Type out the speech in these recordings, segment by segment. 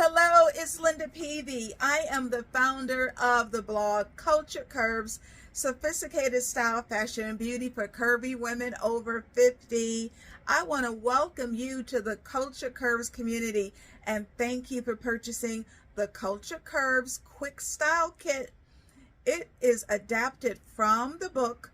Hello, it's Linda Peavy. I am the founder of the blog Culture Curves, sophisticated style, fashion, and beauty for curvy women over 50. I want to welcome you to the Culture Curves community and thank you for purchasing the Culture Curves Quick Style Kit. It is adapted from the book,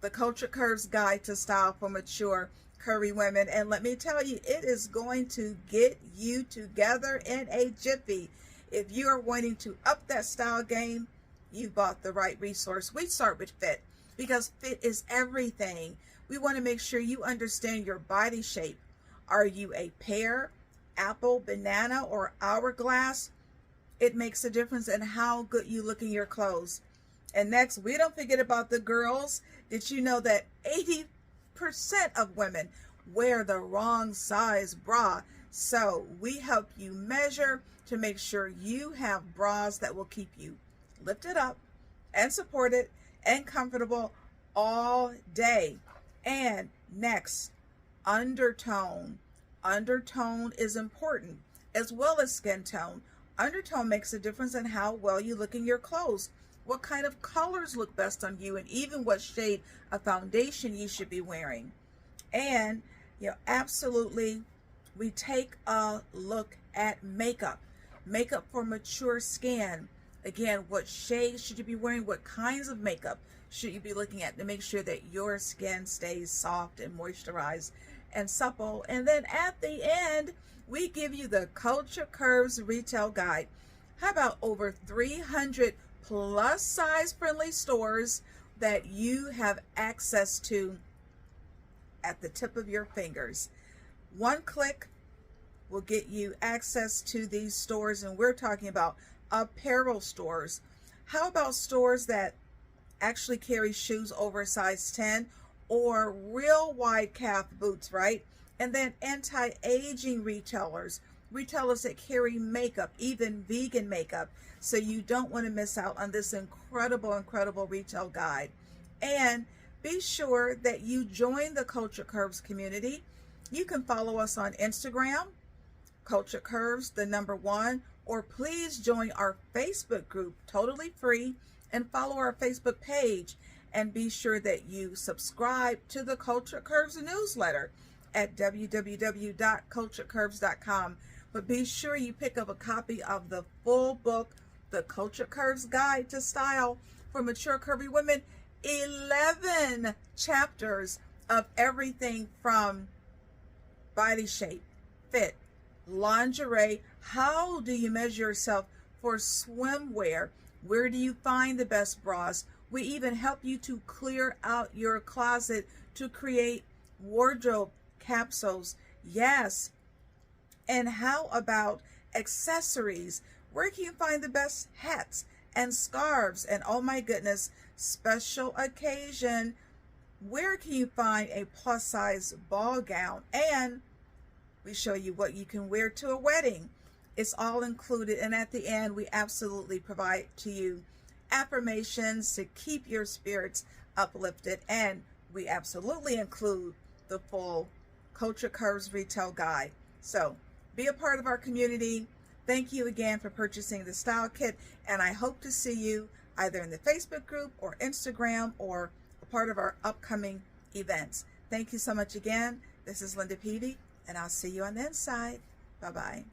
The Culture Curves Guide to Style for Mature Curvy Women, and let me tell you, it is going to get you together in a jiffy. If you are wanting to up that style game, you bought the right resource. We start with fit because fit is everything. We want to make sure you understand your body shape. Are you a pear, apple, banana, or hourglass? It makes a difference in how good you look in your clothes. And next, we don't forget about the girls. Did you know that 80% of women wear the wrong size bra? So we help you measure to make sure you have bras that will keep you lifted up and supported and comfortable all day. And next, undertone. Undertone is important as well as skin tone. Undertone makes a difference in how well you look in your clothes, what kind of colors look best on you, and even what shade of foundation you should be wearing. And absolutely, we take a look at makeup for mature skin. Again, what shades should you be wearing? What kinds of makeup should you be looking at to make sure that your skin stays soft and moisturized and supple? And then at the end, we give you the Culture Curves Retail Guide. How about over 300 plus size friendly stores that you have access to at the tip of your fingers? One click will get you access to these stores, and we're talking about apparel stores. How about stores that actually carry shoes over size 10 or real wide calf boots, right? And then anti-aging retailers that carry makeup, even vegan makeup. So you don't want to miss out on this incredible retail guide. And be sure that you join the Culture Curves community. You can follow us on Instagram, Culture Curves, the number 1, or please join our Facebook group, totally free, and follow our Facebook page. And be sure that you subscribe to the Culture Curves newsletter at www.culturecurves.com. But be sure you pick up a copy of the full book, The Culture Curves Guide to Style for Mature Curvy Women. 11 chapters of everything from body shape, fit, lingerie. How do you measure yourself for swimwear? Where do you find the best bras? We even help you to clear out your closet to create wardrobe capsules. Yes. And how about accessories? Where can you find the best hats and scarves? And oh my goodness, special occasion, where can you find a plus size ball gown? And we show you what you can wear to a wedding. It's all included. And at the end, we absolutely provide to you affirmations to keep your spirits uplifted. And we absolutely include the full Culture Curves Retail Guide. So be a part of our community. Thank you again for purchasing the style kit, and I hope to see you either in the Facebook group or Instagram or a part of our upcoming events. Thank you so much again. This is Linda Peavy, and I'll see you on the inside. Bye-bye.